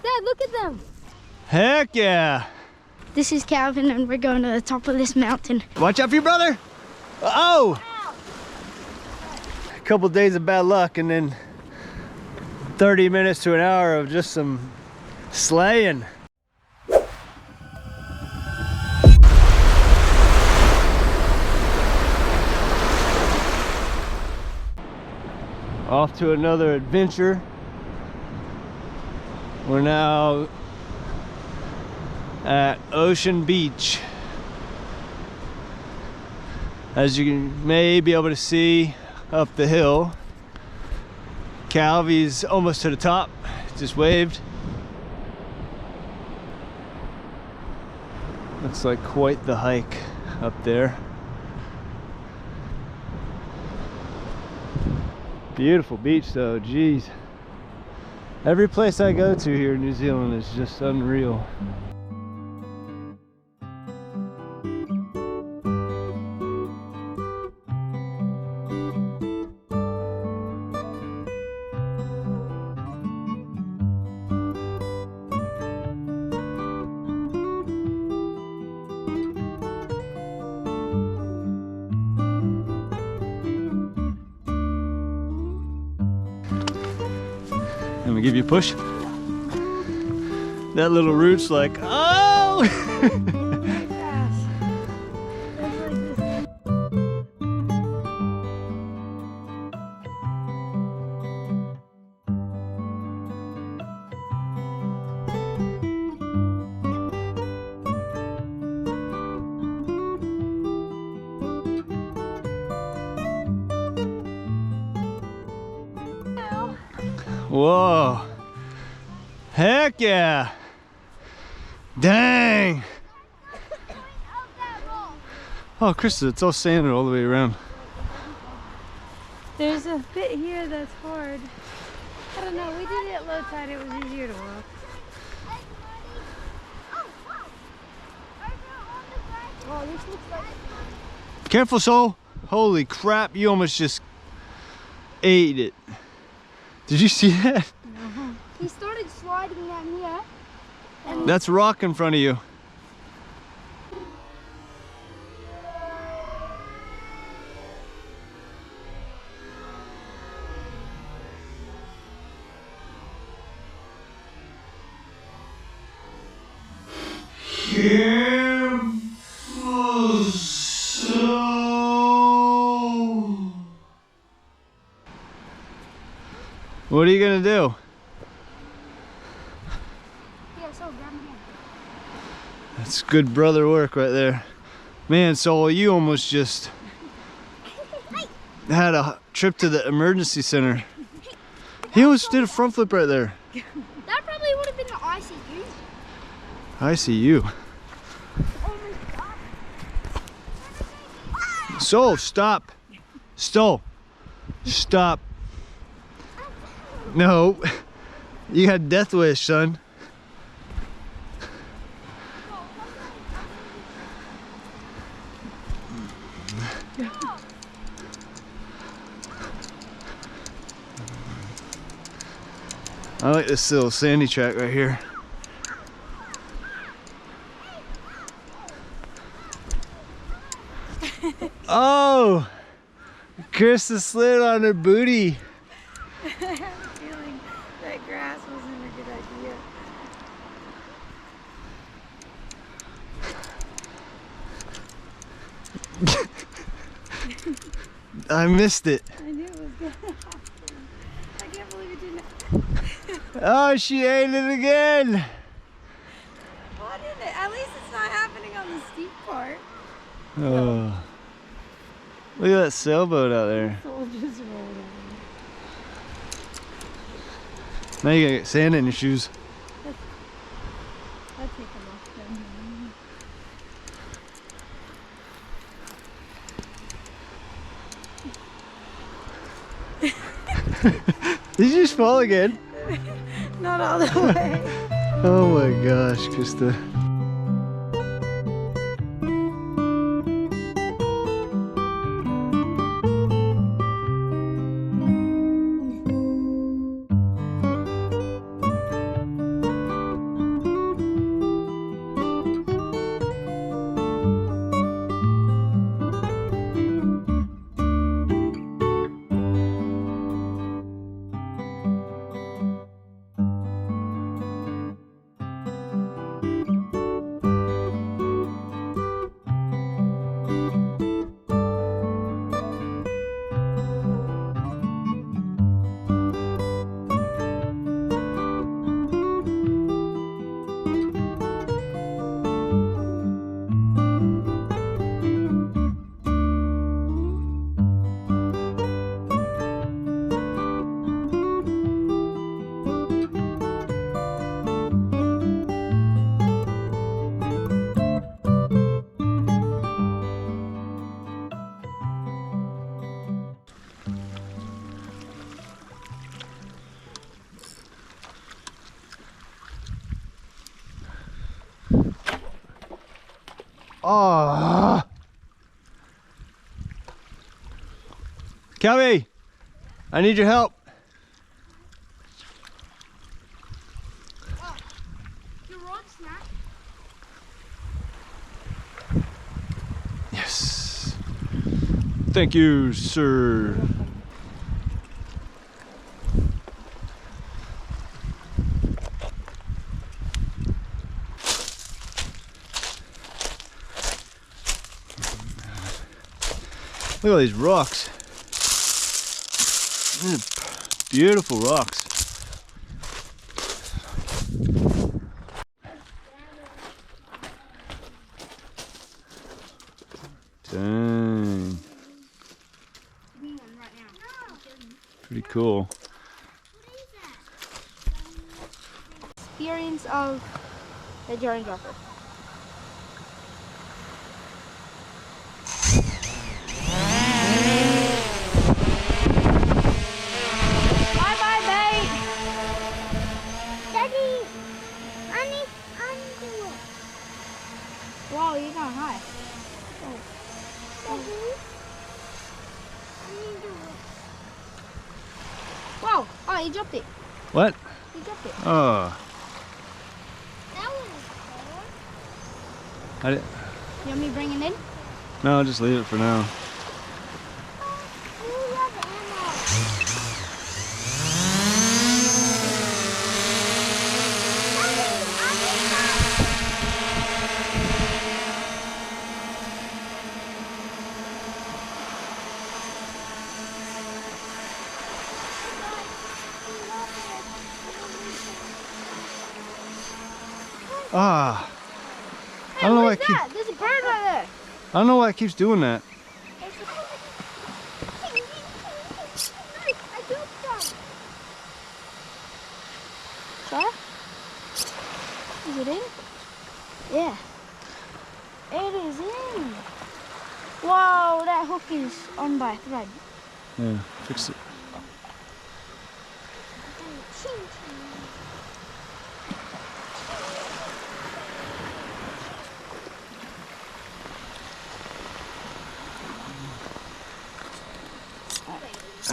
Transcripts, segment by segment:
Dad, look at them. Heck yeah. This is Calvin and we're going to the top of this mountain. Watch out for your brother. Oh! A couple days of bad luck and then 30 minutes to an hour of just some slaying. Off to another adventure. We're now at Ocean Beach. As you may be able to see up the hill, Calvy's almost to the top, just waved. Looks like quite the hike up there. Beautiful beach though, geez. Every place I go to here in New Zealand is just unreal. Let me give you a push. That little root's like, oh! Whoa. Heck yeah. Dang. Oh, Krista, it's all sanded all the way around. There's a bit here that's hard. I don't know, we did it at low tide, it was easier to walk. Oh, this looks like... Careful, Soul. Holy crap, you almost just ate it. Did you see that? No. He started sliding down here. And that's a rock in front of you. Careful, Soul. What are you gonna do? yeah, so grab me. That's good brother work right there. Man, Soul, you almost just had a trip to the emergency center. He almost did a front flip right there. That probably would have been the ICU. ICU. Oh my God. Soul, stop. Soul, stop. No, you got death wish, son. I like this little sandy track right here. Oh, Krista slid on her booty. I have a feeling that grass wasn't a good idea. I missed it. I knew it was gonna happen. I can't believe it didn't. Oh, she ate it again. Why didn't it? At least it's not happening on the steep part. Oh, look at that sailboat out there. Soul just rolled over. Now you gotta get sand in your shoes. I'll take them off then. Did you just fall again? Not all the way. Oh my gosh, Krista. Oh. Kahawai, I need your help. Oh, your rod snapped. Yes. Thank you, sir. Look at all these rocks. Beautiful rocks. Dang. Pretty cool. Experience of a drone dropper. Bye-bye, bait. Daddy, I need to do it. Wow, you're going high. Oh. Daddy, I need to do it. Wow, oh, you dropped it. What? You dropped it. Oh. That was cool. I did. You want me to bring it in? No, I'll just leave it for now. Ah. I don't know why it keeps. There's a bird right there. I don't know why it keeps doing that. Sorry? Is it in? Yeah. It is in. Whoa, that hook is on by a thread. Yeah, fix it.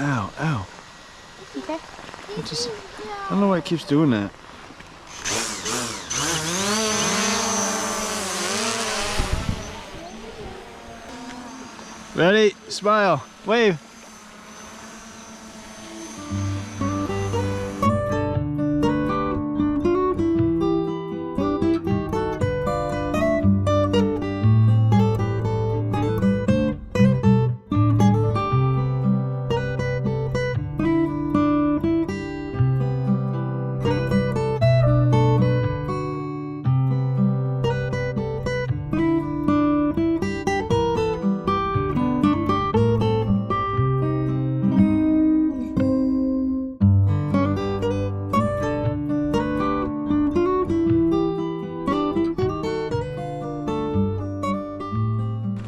Ow, ow. Okay. I don't know why it keeps doing that. Ready? Smile. Wave.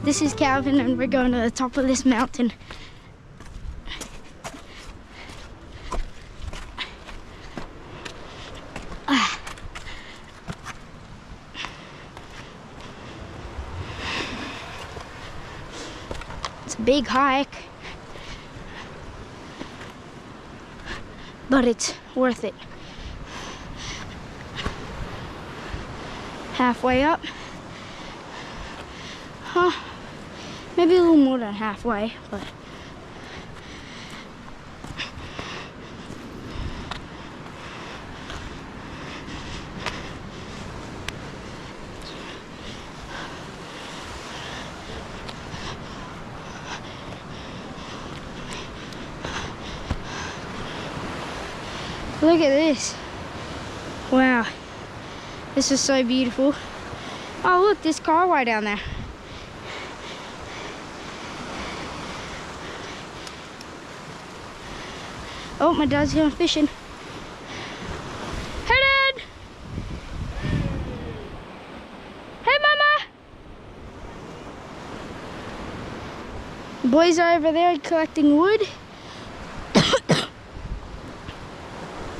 This is Calvin and we're going to the top of this mountain. It's a big hike, but it's worth it. Halfway up. Huh. Maybe a little more than halfway, but look at this. Wow. This is so beautiful. Oh look, there's Kahawai down there. Oh, my dad's going fishing. Hey, Dad! Hey, Mama! The boys are over there collecting wood.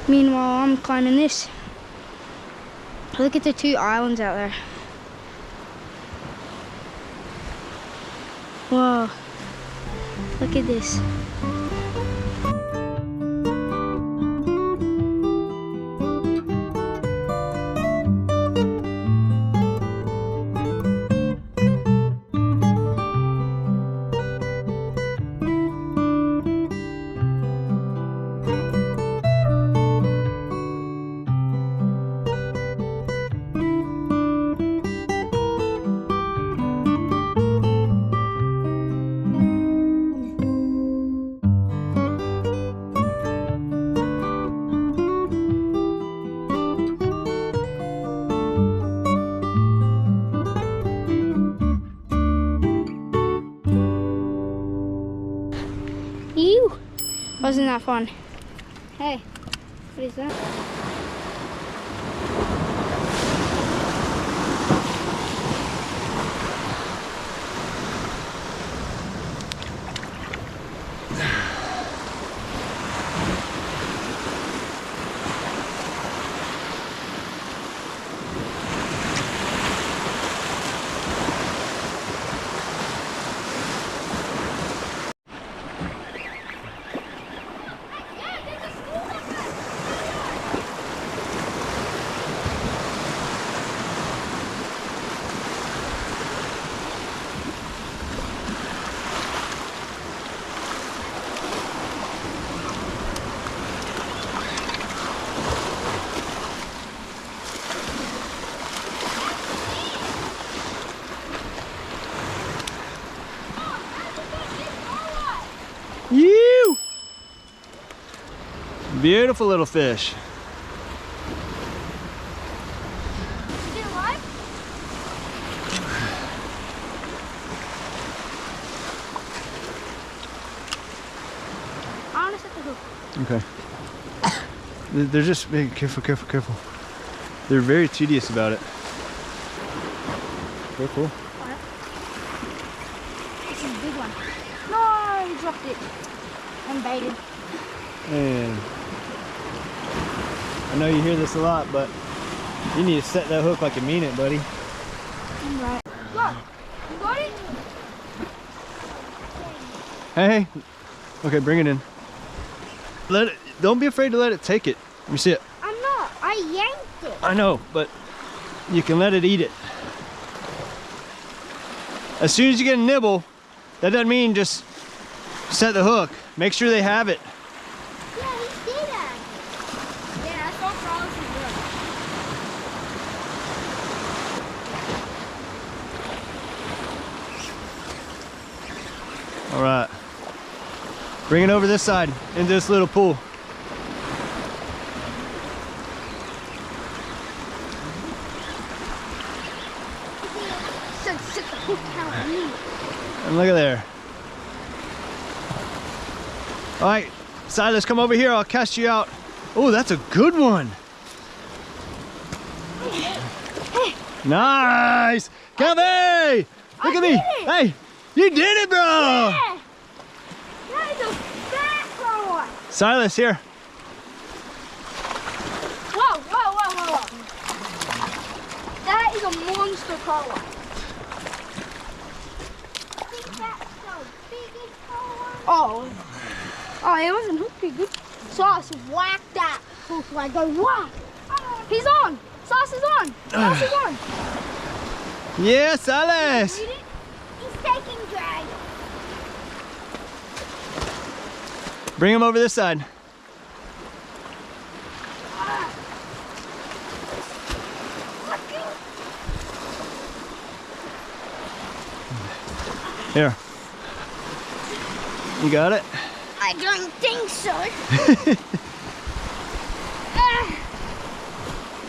Meanwhile, I'm climbing this. Look at the two islands out there. Whoa. Look at this. Ew! Wasn't that fun? Hey, what is that? You! Beautiful little fish. Is it alive? I want to set the hook. Okay. They're just being careful, careful, careful. They're very tedious about it. Careful. This is a big one. No, he dropped it. And baited. And I know you hear this a lot, but you need to set that hook like you mean it, buddy. Right. Look, you got it? Hey. Okay, bring it in. Let it. Don't be afraid to let it take it. Let me see it. I'm not. I yanked it. I know, but you can let it eat it. As soon as you get a nibble, that doesn't mean just set the hook. Make sure they have it. Yeah, he did that. Yeah, I saw Silas as well. All right. Bring it over this side into this little pool. Sit the hook out on me. And look at there. All right, Silas, come over here. I'll cast you out. Oh, that's a good one. Nice. Kahawai! Look at me. Hey, you did it, bro. Yeah. That is a fat one. Silas, here. Whoa, whoa, whoa, whoa. That is a monster color. I think that's the biggest color. Oh, it wasn't hooked pretty good. Sauce whacked that hook like go whack. He's on. Sauce is on. Sauce is on. Yeah, Silas. He's taking drag. Bring him over this side. Here. You got it? I don't think so.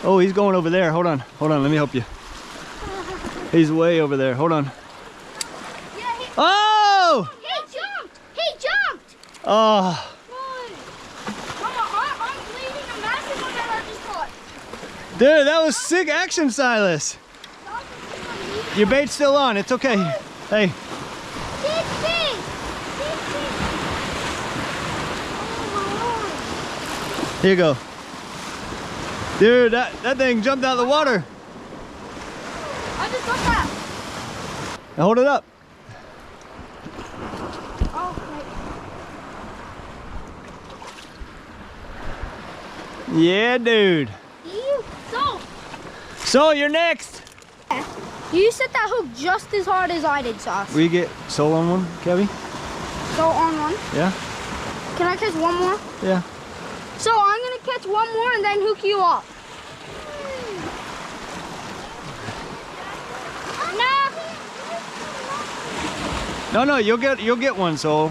Oh, he's going over there. Hold on, let me help you. He's way over there. Hold on. Yeah, Oh! he jumped! He jumped! Oh, I'm bleeding a massive one that I just caught. dude, that was sick action, Silas. Your bait's still on. It's okay. Hey. Big fish! Big fish! Oh Here you go. Dude, that thing jumped out of the water. my lord! I just got that. Now hold it up. Yeah, dude. So you're next. You set that hook just as hard as I did, Sauce. We get Soul on one, Kevy? Soul on one. Yeah. Can I catch one more? Yeah. So I'm gonna catch one more and then hook you up. No, you'll get one, Soul.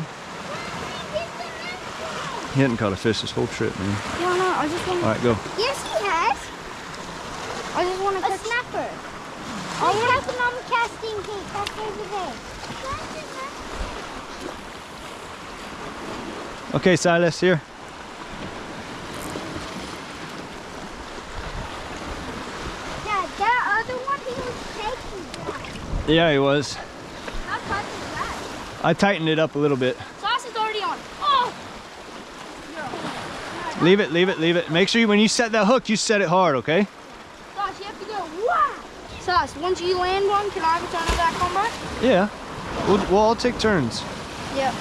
He hadn't caught a fish this whole trip, man. No, I just want to... All right, go. Yes, he has. I just want to catch... A snapper. I want to... I'm casting heat. That's over there. Okay, Silas, here. Dad, that other one, he was taking that. Yeah, he was. How tight is that? I tightened it up a little bit. Sauce is already on. Oh! Leave it. Make sure when you set that hook, you set it hard, okay? Sauce, you have to go, wow! Sauce, once you land one, can I have a turn of that combo? Yeah. We'll all take turns. Yep.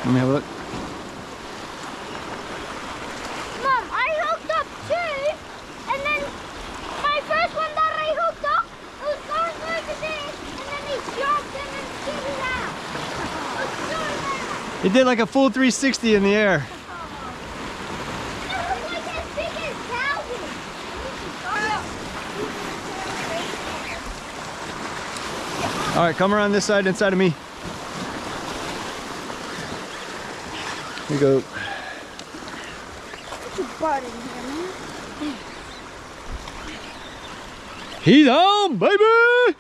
Let me have a look. Mom, I hooked up two, and then my first one that I hooked up, it was going through the dish, and then he jumped and then skidded out. It was so bad. It did like a full 360 in the air. And it was like as big as Calvin. All right, come around this side inside of me. Here you go. Put your butt in here, man. He's on, baby! Yeah.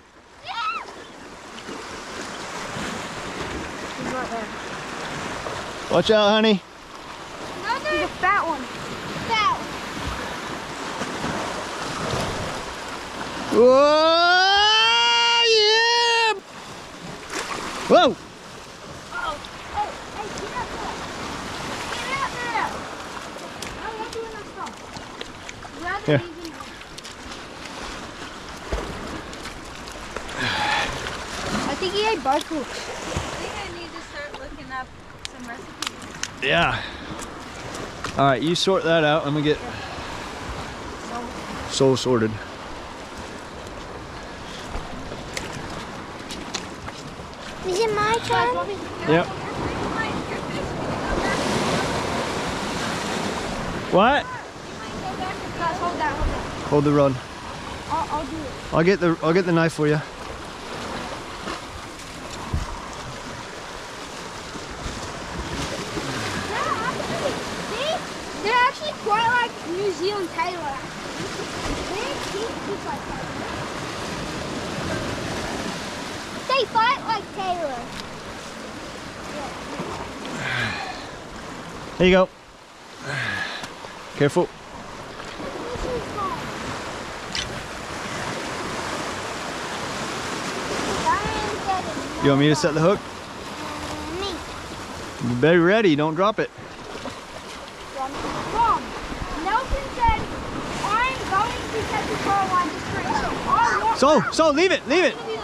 He's right there. Watch out, honey. Another? He's a fat one. Fat one. Whoa! Yeah! Whoa! Here. I think he ate both hooks. I think I need to start looking up some recipes. Yeah. All right, you sort that out. I'm gonna get Soul sorted. Is it my turn? Yep. What? Hold that. Hold the rod. I'll do it. I'll get the knife for you. See? They're actually quite like New Zealand tailor. They fight like tailor. There you go. Careful. You want me to set the hook? Me. You better be ready, don't drop it. Mom, Nelson said I'm going to set the shoreline straight. So, leave it.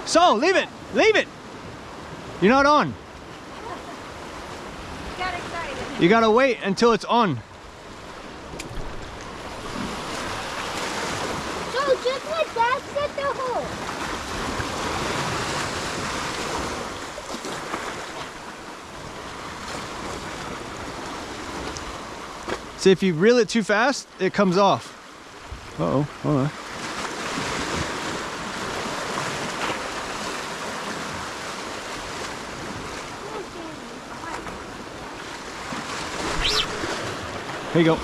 So, leave it. You're not on. Got excited. You gotta wait until it's on. So just like that, set the hook. See, if you reel it too fast, it comes off. Uh-oh, hold on. Here you go.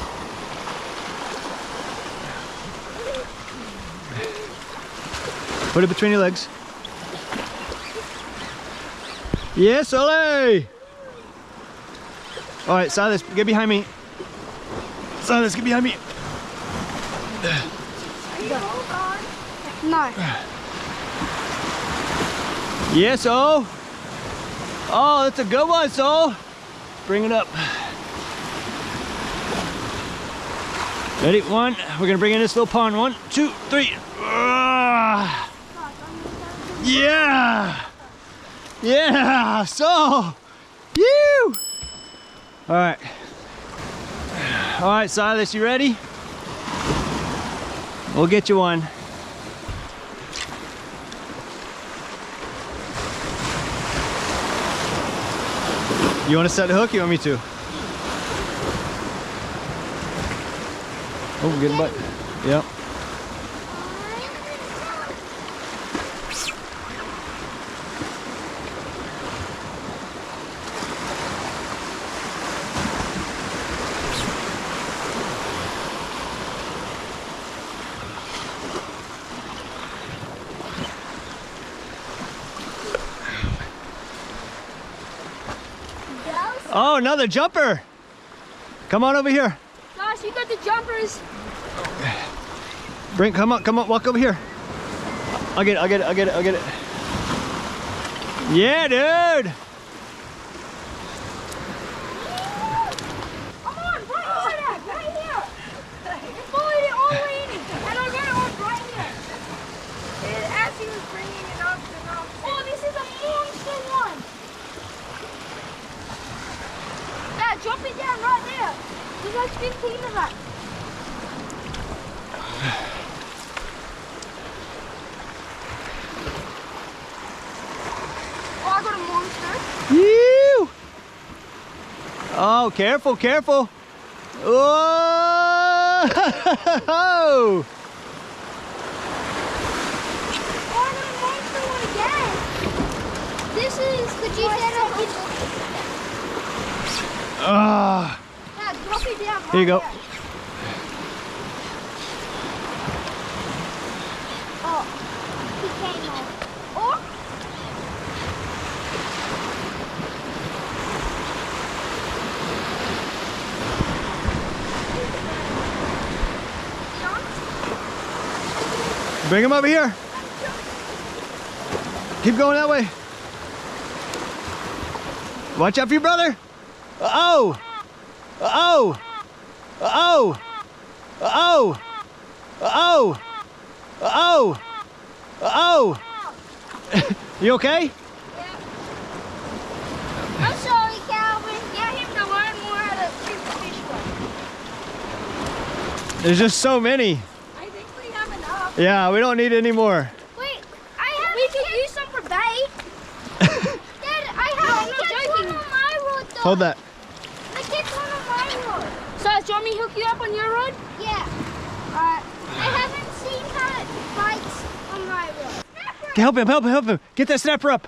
Put it between your legs. Yes, Ole! All right, Silas, get behind me. Silas, get behind me. No. Yes, oh. Oh, that's a good one, Soul. Bring it up. Ready? One. We're gonna bring in this little pond. 1, 2, 3. Yeah. Yeah. So. You. All right. All right, Silas, you ready? We'll get you one. You want to set the hook? You want me to? Oh, good bite. Yep. Oh, another jumper. Come on over here. Gosh, you got the jumpers. Come on, walk over here. I'll get it. Yeah, dude. Come on, right here. You followed it all the way in, and I got it on right here. As he was bringing it up and up. Oh, this is a monster one. Yeah, drop it down right there. There's like 15 of that. Oh, I got a monster. You. Oh, careful, careful. Whoa! Oh, I got a monster one again. This is the G7. Ah. Yeah, drop it down. Here you go. There. Oh, he came off. Oh. Bring him over here. Keep going that way. Watch out for your brother. Uh-oh. Uh-oh. Uh-oh. Uh-oh. Uh-oh. Uh-oh. Uh-oh. You okay? Yeah. I'm sorry, Calvin. Get him to learn more how to treat the fish well. There's just so many. I think we have enough. Yeah, we don't need any more. Wait, we could use some for bait. Dad, I'm not joking. One on my rod, though. Hold that. I get one on my rod. So, do you want me to hook you up on your rod? Yeah. Alright. I haven't seen how it bites on my rod. Help him. Get that snapper up.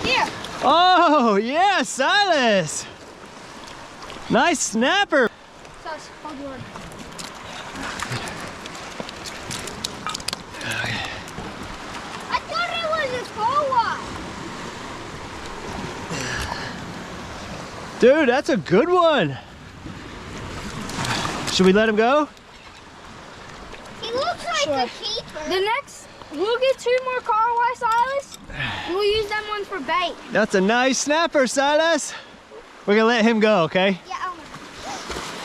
Here. Oh, yeah, Silas. Nice snapper. Sus, hold your rod. I thought it was a kahawai. Dude, that's a good one. Should we let him go? He looks like a keeper. The next, we'll get 2 more kahawai, Silas. We'll use them ones for bait. That's a nice snapper, Silas. We're gonna let him go, okay? Yeah,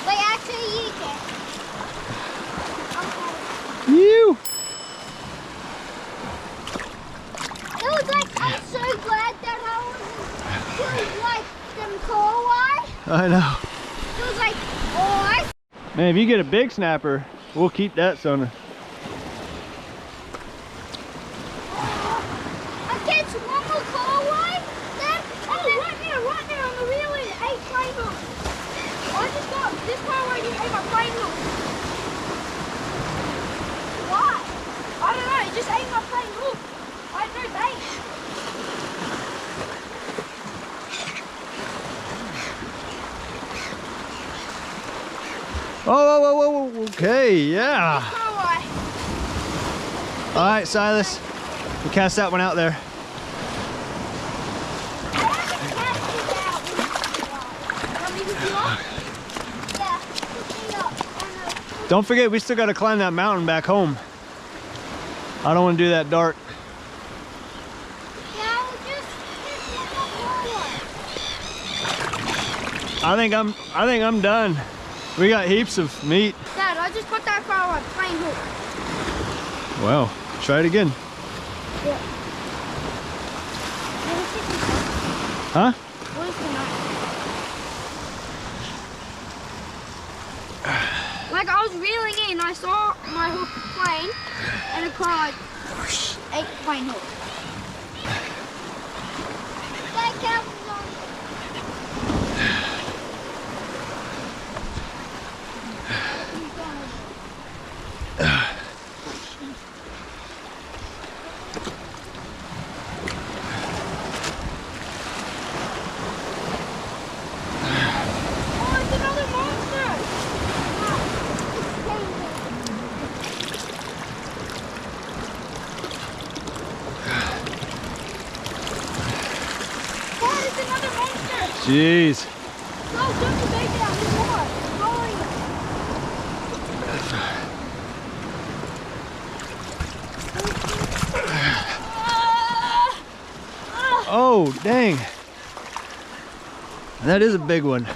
wait, actually you can. You. It was like, I'm so glad that I was like them kahawai. I know. It was like, oh, Man, if you get a big snapper, we'll keep that son. I catch one more kahawai, then, and then right there on the reel is 8 flame hooks. I just got this kahawai just ate my flame hook. Why? I don't know, it just ate my flame hook. I had no bait. Oh, okay, yeah. Kahawai. All right, Silas, we'll cast that one out there. I haven't casted that one. Want me to do it? Yeah. Don't forget, we still got to climb that mountain back home. I don't want to do that dark. Yeah, we'll just I think I'm done. We got heaps of meat. Dad, I just put that for a plain hook. Wow, try it again. Yeah. Huh? Where's the knife? Like I was reeling in, I saw my hook plain, and it caught like whoosh, 8 plain hook. That counts on. Jeez. No, don't you make it out. There's more. Oh, dang. That is a big one.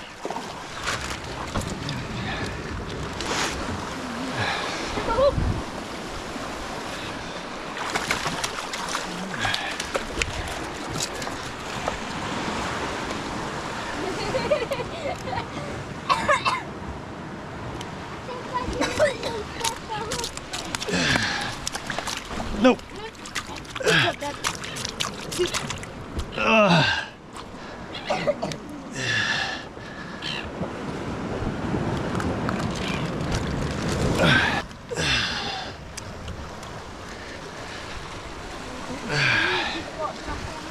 Nope.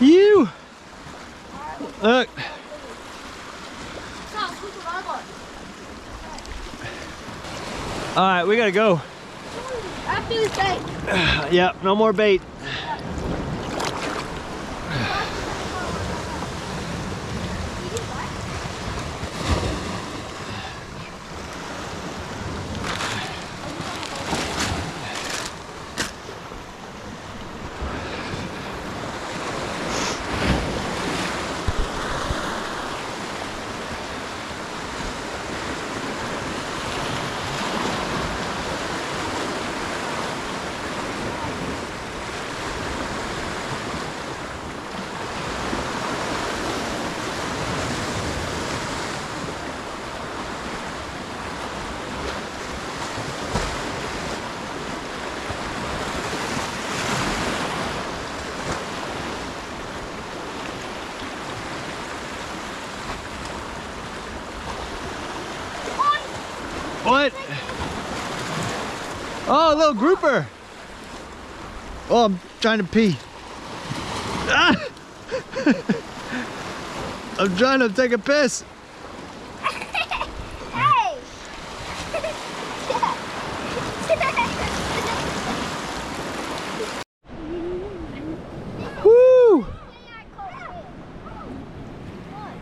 You look. All right, we gotta go. After this bait. Yeah, no more bait. What? Oh, a little grouper. Oh, I'm trying to pee. Ah! I'm trying to take a piss. Hey! Woo!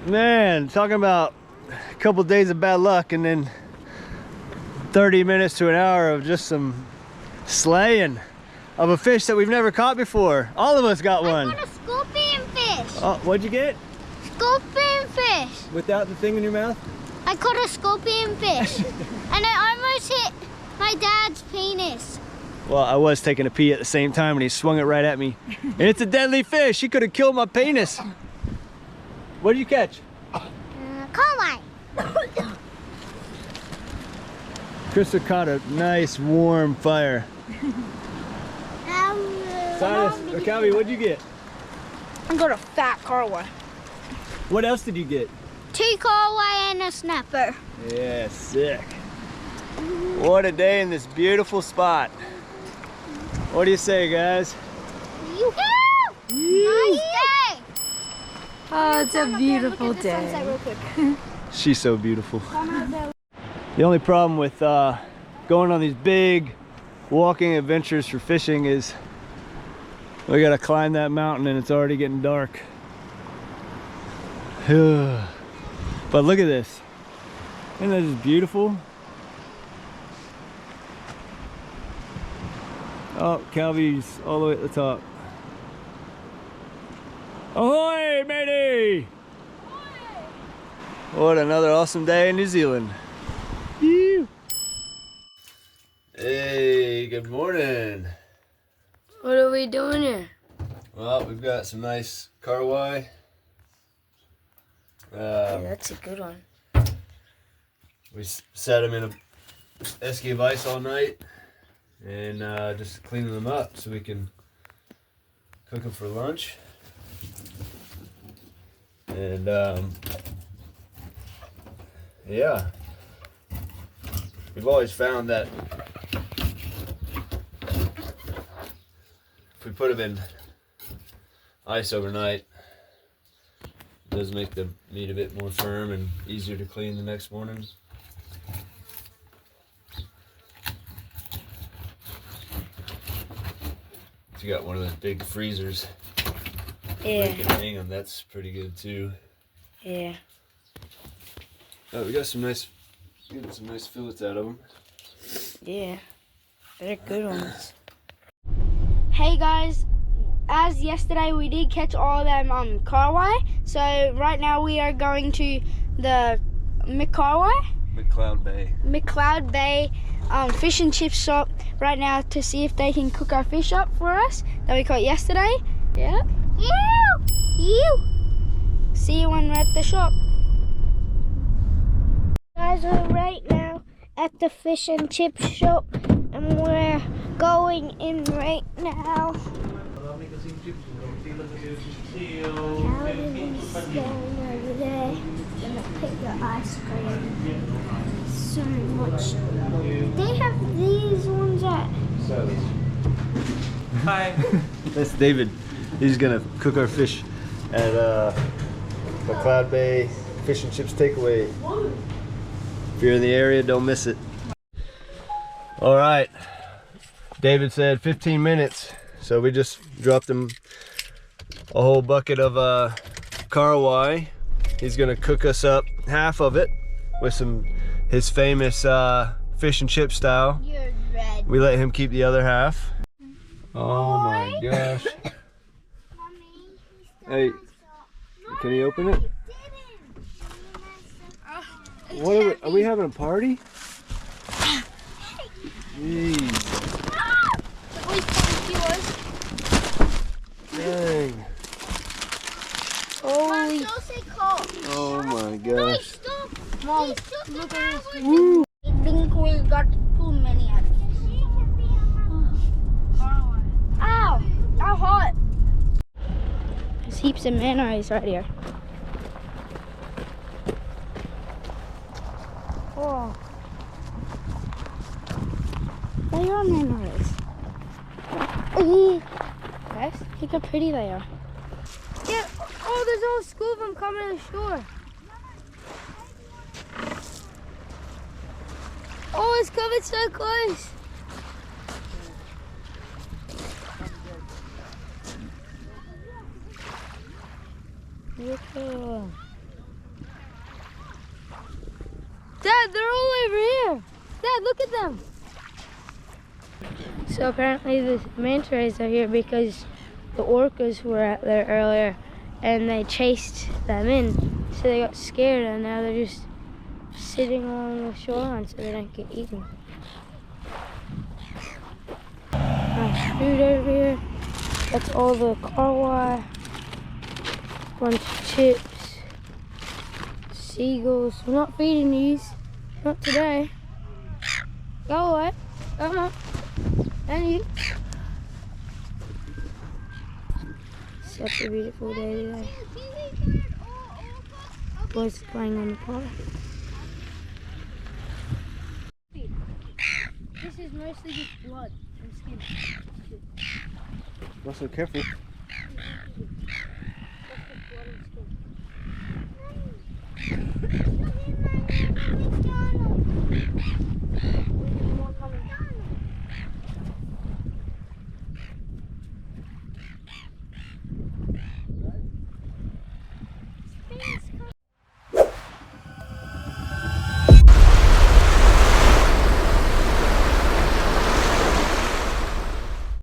Man, talking about a couple days of bad luck and then 30 minutes to an hour of just some slaying of a fish that we've never caught before. All of us got one. I got a scorpionfish. Oh, what'd you get? Scorpionfish. Without the thing in your mouth? I caught a scorpionfish. And I almost hit my dad's penis. Well, I was taking a pee at the same time and he swung it right at me. And it's a deadly fish. He could have killed my penis. What did you catch? Kahawai. Krista caught a nice warm fire. Silas, or Calvi, what'd you get? I got a fat kahawai. What else did you get? 2 kahawai and a snapper. Yeah, sick. What a day in this beautiful spot. What do you say, guys? Nice day. Oh, it's a beautiful day. Real quick. She's so beautiful. The only problem with going on these big walking adventures for fishing is we gotta climb that mountain and it's already getting dark. But look at this. Isn't that just beautiful? Oh, Calvy's all the way at the top. Ahoy, matey! What another awesome day in New Zealand. Woo. Hey, good morning. What are we doing here? Well, we've got some nice Kahawai. Yeah, that's a good one. We set them in a esky of ice all night and just cleaning them up so we can cook them for lunch. And yeah, we've always found that if we put them in ice overnight, it does make the meat a bit more firm and easier to clean the next morning. If you got one of those big freezers, yeah, you can hang them. That's pretty good too. Yeah. Oh, we got some nice fillets out of them. Yeah, they're good ones. Hey guys, as yesterday we did catch all of them on Kahawai. So right now we are going to the McCloud Bay fish and chip shop right now to see if they can cook our fish up for us that we caught yesterday. Yeah. You. See you when we're at the shop. Guys, we're right now at the fish and chip shop and we're going in right now. Calvin's standing over there, gonna pick the ice cream. So much. They have these ones at. Hi. That's David. He's gonna cook our fish at McCloud Bay Fish and Chips Takeaway. If you're in the area, don't miss it. All right. David said 15 minutes, so we just dropped him a whole bucket of Kahawai. He's gonna cook us up half of it with his famous fish and chip style. You're red. We let him keep the other half. Oh my gosh. Hey, can you open it? What are we having a party? Jeez. Dang. Holy. Oh my gosh. Mom, look at this. Woo. I think we got too many of these. Ow! How hot! There's heaps of manta rays right here. Oh. They are manta rays. Guys, look how pretty they are. Yeah, oh, there's a whole school of them coming to the shore. Oh, it's coming so close. Look at them. Dad, they're all over here. Dad, look at them. So apparently the manta rays are here because the orcas were out there earlier and they chased them in. So they got scared and now they're just sitting along the shoreline so they don't get eaten. Nice food over here. That's all the Kahawai. Bunch of chips. Seagulls. We're not feeding these. Not today. Go away. Come on. And you. Such a beautiful day today. Boys playing on the pond. This is mostly just blood and skin. Not so careful. McDonald's.